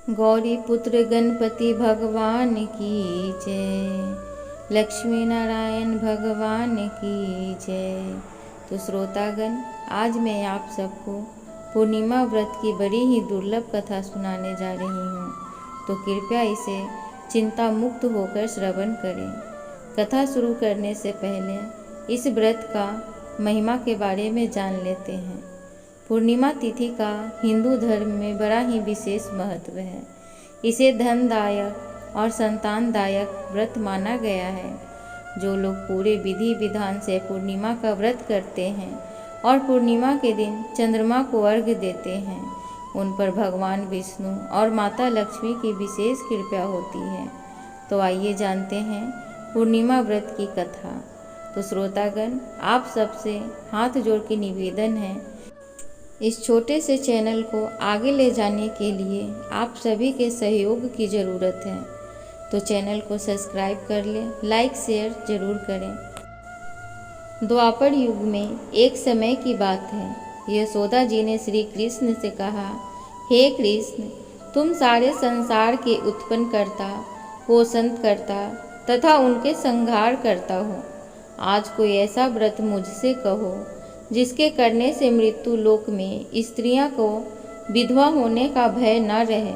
गौरी पुत्र गणपति भगवान की जय, लक्ष्मी नारायण भगवान की जय। तो श्रोतागण, आज मैं आप सबको पूर्णिमा व्रत की बड़ी ही दुर्लभ कथा सुनाने जा रही हूँ, तो कृपया इसे चिंता मुक्त होकर श्रवण करें। कथा शुरू करने से पहले इस व्रत का महिमा के बारे में जान लेते हैं। पूर्णिमा तिथि का हिंदू धर्म में बड़ा ही विशेष महत्व है। इसे धनदायक और संतानदायक व्रत माना गया है। जो लोग पूरे विधि विधान से पूर्णिमा का व्रत करते हैं और पूर्णिमा के दिन चंद्रमा को अर्घ्य देते हैं, उन पर भगवान विष्णु और माता लक्ष्मी की विशेष कृपा होती है। तो आइए जानते हैं पूर्णिमा व्रत की कथा। तो श्रोतागण, आप सबसे हाथ जोड़ के निवेदन है, इस छोटे से चैनल को आगे ले जाने के लिए आप सभी के सहयोग की ज़रूरत है। तो चैनल को सब्सक्राइब कर लें, लाइक शेयर ज़रूर करें। द्वापर युग में एक समय की बात है। यशोदा जी ने श्री कृष्ण से कहा, हे कृष्ण, तुम सारे संसार के उत्पन्न करता, पोषण करता तथा उनके संहार करता हो। आज कोई ऐसा व्रत मुझसे कहो जिसके करने से मृत्यु लोक में स्त्रियां को विधवा होने का भय न रहे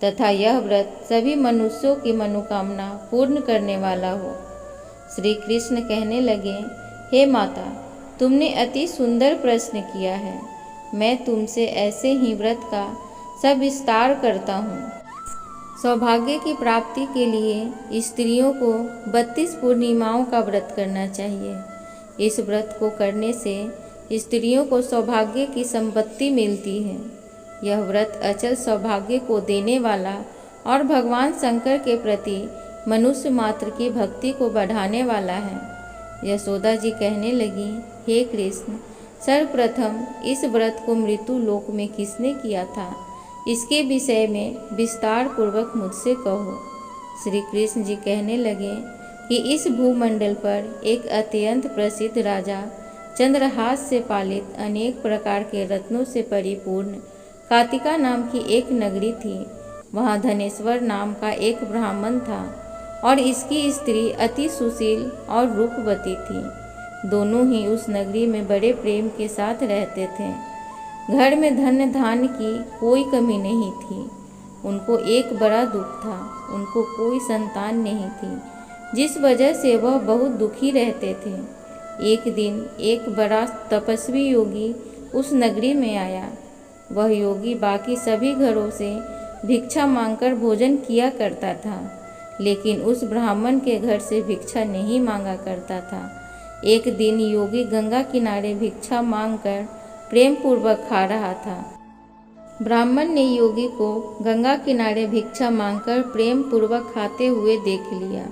तथा यह व्रत सभी मनुष्यों की मनोकामना पूर्ण करने वाला हो। श्री कृष्ण कहने लगे, हे माता, तुमने अति सुंदर प्रश्न किया है। मैं तुमसे ऐसे ही व्रत का सविस्तार करता हूँ। सौभाग्य की प्राप्ति के लिए स्त्रियों को 32 पूर्णिमाओं का व्रत करना चाहिए। इस व्रत को करने से स्त्रियों को सौभाग्य की संपत्ति मिलती है। यह व्रत अचल सौभाग्य को देने वाला और भगवान शंकर के प्रति मनुष्य मात्र की भक्ति को बढ़ाने वाला है। यशोदा जी कहने लगी, हे कृष्ण, सर्वप्रथम इस व्रत को मृत्यु लोक में किसने किया था, इसके विषय में विस्तार पूर्वक मुझसे कहो। श्री कृष्ण जी कहने लगे कि इस भूमंडल पर एक अत्यंत प्रसिद्ध राजा चंद्रहास से पालित अनेक प्रकार के रत्नों से परिपूर्ण कातिका नाम की एक नगरी थी। वहाँ धनेश्वर नाम का एक ब्राह्मण था और इसकी स्त्री अति सुशील और रूपवती थी। दोनों ही उस नगरी में बड़े प्रेम के साथ रहते थे। घर में धन धान्य की कोई कमी नहीं थी। उनको एक बड़ा दुख था, उनको कोई संतान नहीं थी, जिस वजह से वह बहुत दुखी रहते थे। एक दिन एक बड़ा तपस्वी योगी उस नगरी में आया। वह योगी बाकी सभी घरों से भिक्षा मांगकर भोजन किया करता था, लेकिन उस ब्राह्मण के घर से भिक्षा नहीं मांगा करता था। एक दिन योगी गंगा किनारे भिक्षा मांगकर प्रेम पूर्वक खा रहा था। ब्राह्मण ने योगी को गंगा किनारे भिक्षा मांगकर प्रेम पूर्वक खाते हुए देख लिया।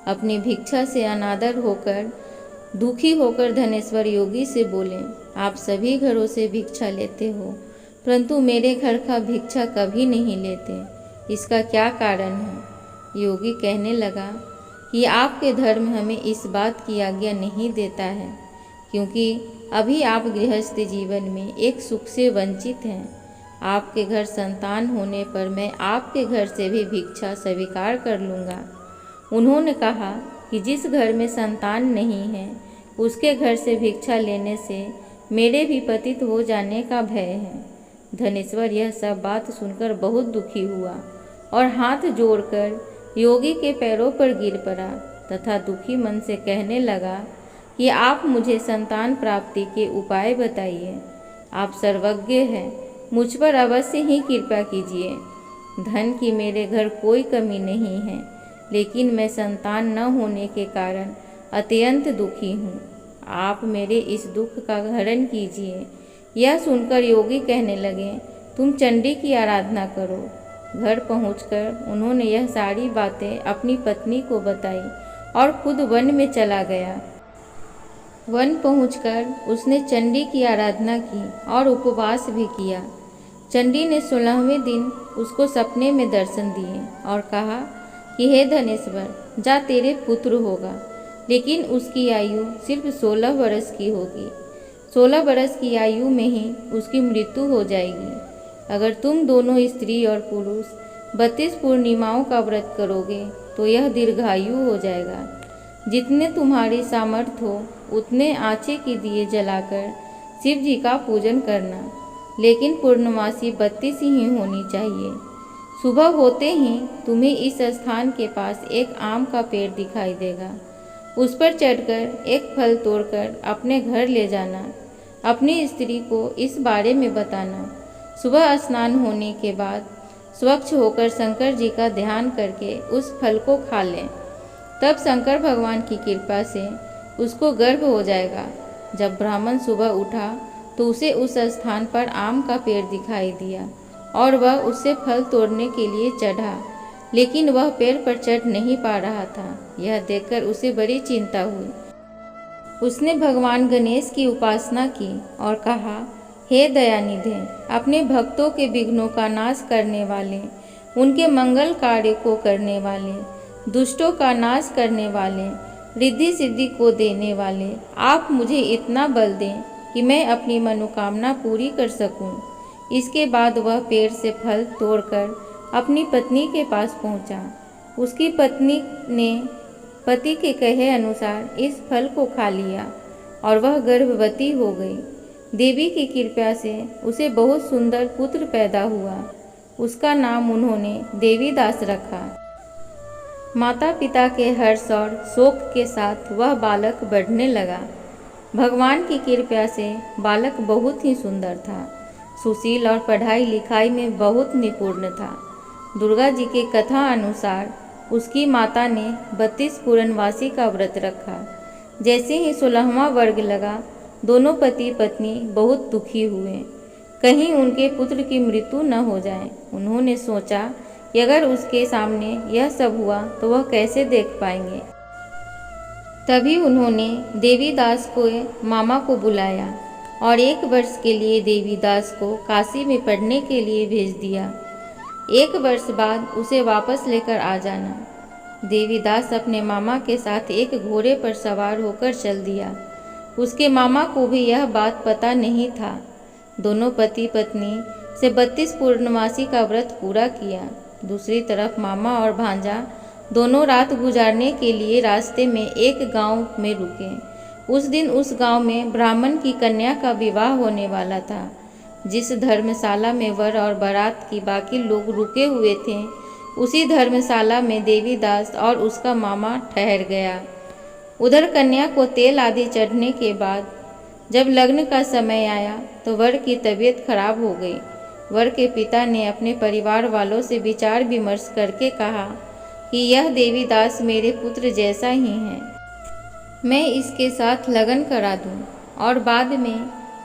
अपनी भिक्षा से अनादर होकर दुखी होकर धनेश्वर योगी से बोले, आप सभी घरों से भिक्षा लेते हो, परंतु मेरे घर का भिक्षा कभी नहीं लेते, इसका क्या कारण है? योगी कहने लगा कि आपके धर्म हमें इस बात की आज्ञा नहीं देता है, क्योंकि अभी आप गृहस्थ जीवन में एक सुख से वंचित हैं। आपके घर संतान होने पर मैं आपके घर से भी भिक्षा स्वीकार कर लूँगा। उन्होंने कहा कि जिस घर में संतान नहीं है उसके घर से भिक्षा लेने से मेरे भी पतित हो जाने का भय है। धनेश्वर यह सब बात सुनकर बहुत दुखी हुआ और हाथ जोड़कर योगी के पैरों पर गिर पड़ा तथा दुखी मन से कहने लगा कि आप मुझे संतान प्राप्ति के उपाय बताइए। आप सर्वज्ञ हैं, मुझ पर अवश्य ही कृपा कीजिए। धन की मेरे घर कोई कमी नहीं है, लेकिन मैं संतान न होने के कारण अत्यंत दुखी हूँ। आप मेरे इस दुख का हरण कीजिए। यह सुनकर योगी कहने लगे, तुम चंडी की आराधना करो। घर पहुंचकर उन्होंने यह सारी बातें अपनी पत्नी को बताई और खुद वन में चला गया। वन पहुंचकर उसने चंडी की आराधना की और उपवास भी किया। चंडी ने 16वें दिन उसको सपने में दर्शन दिए और कहा कि हे धनेश्वर, जा, तेरे पुत्र होगा, लेकिन उसकी आयु सिर्फ 16 वर्ष की होगी। 16 वर्ष की आयु में ही उसकी मृत्यु हो जाएगी। अगर तुम दोनों स्त्री और पुरुष 32 पूर्णिमाओं का व्रत करोगे तो यह दीर्घायु हो जाएगा। जितने तुम्हारी सामर्थ्य हो उतने आँचे के दिए जलाकर शिव जी का पूजन करना, लेकिन पूर्णमासी 32 ही होनी चाहिए। सुबह होते ही तुम्हें इस स्थान के पास एक आम का पेड़ दिखाई देगा। उस पर चढ़कर एक फल तोड़कर अपने घर ले जाना। अपनी स्त्री को इस बारे में बताना। सुबह स्नान होने के बाद स्वच्छ होकर शंकर जी का ध्यान करके उस फल को खा लें। तब शंकर भगवान की कृपा से उसको गर्भ हो जाएगा। जब ब्राह्मण सुबह उठा तो उसे उस स्थान पर आम का पेड़ दिखाई दिया और वह उससे फल तोड़ने के लिए चढ़ा, लेकिन वह पेड़ पर चढ़ नहीं पा रहा था। यह देखकर उसे बड़ी चिंता हुई। उसने भगवान गणेश की उपासना की और कहा, हे दयानिधे, अपने भक्तों के विघ्नों का नाश करने वाले, उनके मंगल कार्य को करने वाले, दुष्टों का नाश करने वाले, रिद्धि सिद्धि को देने वाले, आप मुझे इतना बल दें कि मैं अपनी मनोकामना पूरी कर सकूं। इसके बाद वह पेड़ से फल तोड़कर अपनी पत्नी के पास पहुंचा। उसकी पत्नी ने पति के कहे अनुसार इस फल को खा लिया और वह गर्भवती हो गई। देवी की कृपा से उसे बहुत सुंदर पुत्र पैदा हुआ। उसका नाम उन्होंने देवीदास रखा। माता पिता के हर्ष और शोक के साथ वह बालक बढ़ने लगा। भगवान की कृपा से बालक बहुत ही सुंदर था, सुशील और पढ़ाई लिखाई में बहुत निपुण था। दुर्गा जी के कथा अनुसार उसकी माता ने 32 पूर्णमासी का व्रत रखा। जैसे ही 16वां वर्ग लगा, दोनों पति पत्नी बहुत दुखी हुए, कहीं उनके पुत्र की मृत्यु न हो जाए। उन्होंने सोचा कि अगर उसके सामने यह सब हुआ तो वह कैसे देख पाएंगे। तभी उन्होंने देवीदास को मामा को बुलाया और 1 वर्ष के लिए देवीदास को काशी में पढ़ने के लिए भेज दिया। 1 वर्ष बाद उसे वापस लेकर आ जाना। देवीदास अपने मामा के साथ एक घोड़े पर सवार होकर चल दिया। उसके मामा को भी यह बात पता नहीं था। दोनों पति पत्नी से 32 पूर्णमासी का व्रत पूरा किया। दूसरी तरफ मामा और भांजा दोनों रात गुजारने के लिए रास्ते में एक गांव में रुके। उस दिन उस गांव में ब्राह्मण की कन्या का विवाह होने वाला था। जिस धर्मशाला में वर और बारात की बाकी लोग रुके हुए थे, उसी धर्मशाला में देवीदास और उसका मामा ठहर गया। उधर कन्या को तेल आदि चढ़ने के बाद जब लग्न का समय आया तो वर की तबीयत खराब हो गई। वर के पिता ने अपने परिवार वालों से विचार विमर्श करके कहा कि यह देवीदास मेरे पुत्र जैसा ही है, मैं इसके साथ लगन करा दूं और बाद में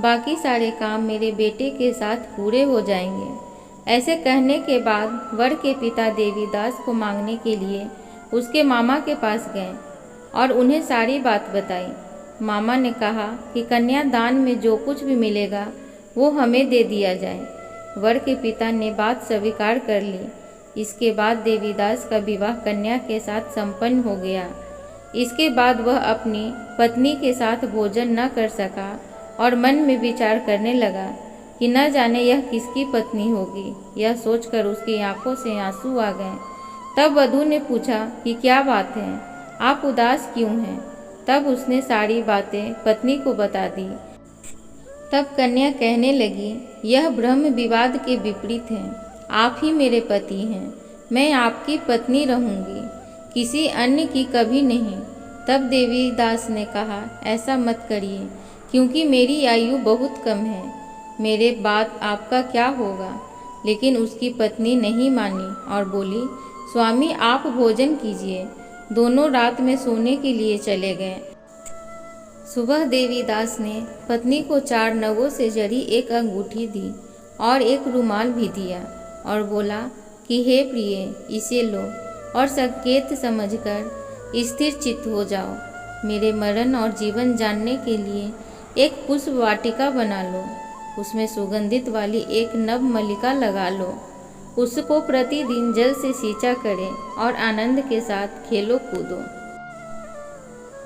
बाकी सारे काम मेरे बेटे के साथ पूरे हो जाएंगे। ऐसे कहने के बाद वर के पिता देवीदास को मांगने के लिए उसके मामा के पास गए और उन्हें सारी बात बताई। मामा ने कहा कि कन्यादान में जो कुछ भी मिलेगा वो हमें दे दिया जाए। वर के पिता ने बात स्वीकार कर ली। इसके बाद देवीदास का विवाह कन्या के साथ संपन्न हो गया। इसके बाद वह अपनी पत्नी के साथ भोजन न कर सका और मन में विचार करने लगा कि न जाने यह किसकी पत्नी होगी। यह सोचकर उसकी आंखों से आंसू आ गए। तब वधू ने पूछा कि क्या बात है, आप उदास क्यों हैं? तब उसने सारी बातें पत्नी को बता दी। तब कन्या कहने लगी, यह ब्रह्म विवाद के विपरीत है। आप ही मेरे पति हैं, मैं आपकी पत्नी रहूंगी, किसी अन्य की कभी नहीं। तब देवीदास ने कहा, ऐसा मत करिए, क्योंकि मेरी आयु बहुत कम है, मेरे बाद आपका क्या होगा। लेकिन उसकी पत्नी नहीं मानी और बोली, स्वामी आप भोजन कीजिए। दोनों रात में सोने के लिए चले गए। सुबह देवीदास ने पत्नी को 4 नगों से जड़ी एक अंगूठी दी और एक रुमाल भी दिया और बोला कि हे प्रिय, इसे लो और संकेत समझकर स्थिर चित्त हो जाओ। मेरे मरण और जीवन जानने के लिए एक पुष्प वाटिका बना लो, उसमें सुगंधित वाली एक नव मल्लिका लगा लो। उसको प्रतिदिन जल से सींचा करें और आनंद के साथ खेलो कूदो।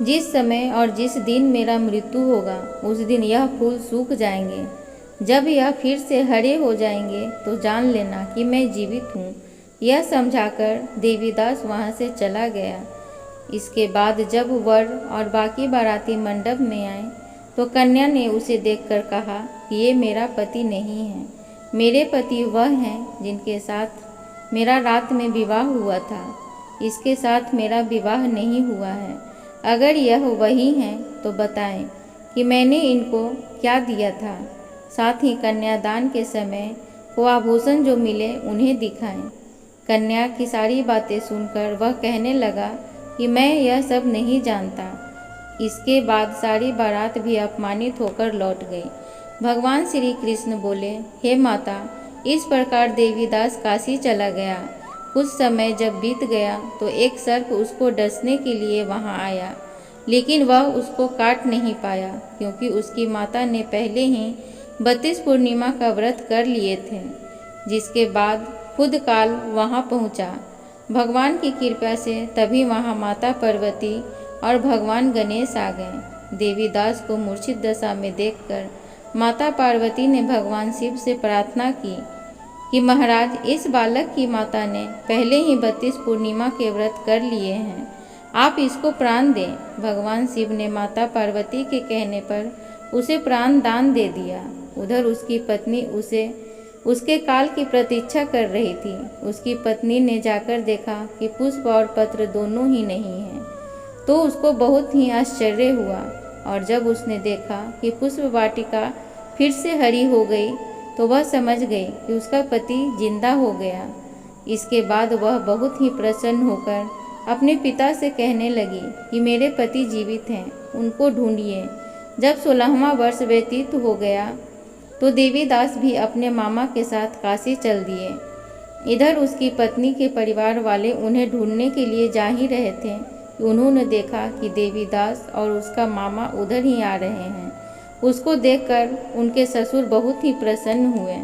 जिस समय और जिस दिन मेरा मृत्यु होगा उस दिन यह फूल सूख जाएंगे। जब यह फिर से हरे हो जाएंगे तो जान लेना कि मैं जीवित हूँ। यह समझाकर देवीदास वहाँ से चला गया। इसके बाद जब वर और बाकी बाराती मंडप में आए तो कन्या ने उसे देखकर कहा कि ये मेरा पति नहीं है, मेरे पति वह हैं जिनके साथ मेरा रात में विवाह हुआ था। इसके साथ मेरा विवाह नहीं हुआ है। अगर यह वही हैं तो बताएं कि मैंने इनको क्या दिया था, साथ ही कन्यादान के समय वो आभूषण जो मिले उन्हें दिखाएं। कन्या की सारी बातें सुनकर वह कहने लगा कि मैं यह सब नहीं जानता। इसके बाद सारी बारात भी अपमानित होकर लौट गई। भगवान श्री कृष्ण बोले, हे माता, इस प्रकार देवीदास काशी चला गया। कुछ समय जब बीत गया तो एक सर्प उसको डसने के लिए वहां आया, लेकिन वह उसको काट नहीं पाया क्योंकि उसकी माता ने पहले ही 32 पूर्णिमा का व्रत कर लिए थे। जिसके बाद खुद काल वहां पहुंचा। भगवान की कृपा से तभी वहां माता पार्वती और भगवान गणेश आ गए। देवीदास को मूर्छित दशा में देखकर माता पार्वती ने भगवान शिव से प्रार्थना की कि महाराज, इस बालक की माता ने पहले ही 32 पूर्णिमा के व्रत कर लिए हैं, आप इसको प्राण दें। भगवान शिव ने माता पार्वती के कहने पर उसे प्राण दान दे दिया। उधर उसकी पत्नी उसके काल की प्रतीक्षा कर रही थी। उसकी पत्नी ने जाकर देखा कि पुष्प और पत्र दोनों ही नहीं हैं, तो उसको बहुत ही आश्चर्य हुआ। और जब उसने देखा कि पुष्प वाटिका फिर से हरी हो गई तो वह समझ गई कि उसका पति जिंदा हो गया। इसके बाद वह बहुत ही प्रसन्न होकर अपने पिता से कहने लगी कि मेरे पति जीवित हैं, उनको ढूंढिए। जब 16वां वर्ष व्यतीत हो गया तो देवीदास भी अपने मामा के साथ काशी चल दिए। इधर उसकी पत्नी के परिवार वाले उन्हें ढूंढने के लिए जा ही रहे थे कि उन्होंने देखा कि देवीदास और उसका मामा उधर ही आ रहे हैं। उसको देखकर उनके ससुर बहुत ही प्रसन्न हुए।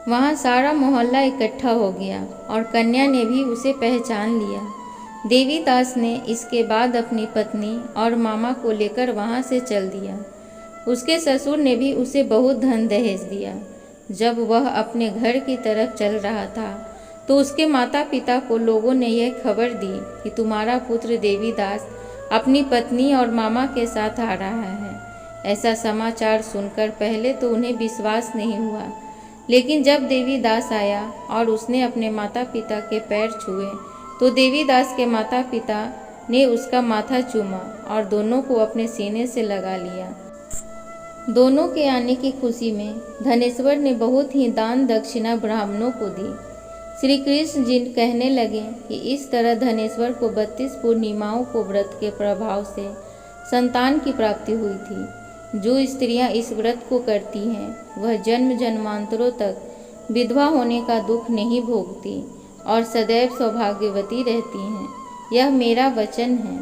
वहाँ सारा मोहल्ला इकट्ठा हो गया और कन्या ने भी उसे पहचान लिया। देवीदास ने इसके बाद अपनी पत्नी और मामा को लेकर वहाँ से चल दिया। उसके ससुर ने भी उसे बहुत धन दहेज दिया। जब वह अपने घर की तरफ चल रहा था तो उसके माता पिता को लोगों ने यह खबर दी कि तुम्हारा पुत्र देवीदास अपनी पत्नी और मामा के साथ आ रहा है। ऐसा समाचार सुनकर पहले तो उन्हें विश्वास नहीं हुआ, लेकिन जब देवीदास आया और उसने अपने माता पिता के पैर छुए तो देवीदास के माता पिता ने उसका माथा चूमा और दोनों को अपने सीने से लगा लिया। दोनों के आने की खुशी में धनेश्वर ने बहुत ही दान दक्षिणा ब्राह्मणों को दी। श्री कृष्ण जी कहने लगे कि इस तरह धनेश्वर को 32 पूर्णिमाओं को व्रत के प्रभाव से संतान की प्राप्ति हुई थी। जो स्त्रियां इस व्रत को करती हैं वह जन्म जन्मांतरों तक विधवा होने का दुख नहीं भोगती और सदैव सौभाग्यवती रहती हैं। यह मेरा वचन है।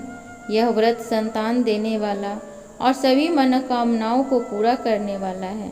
यह व्रत संतान देने वाला और सभी मनोकामनाओं को पूरा करने वाला है।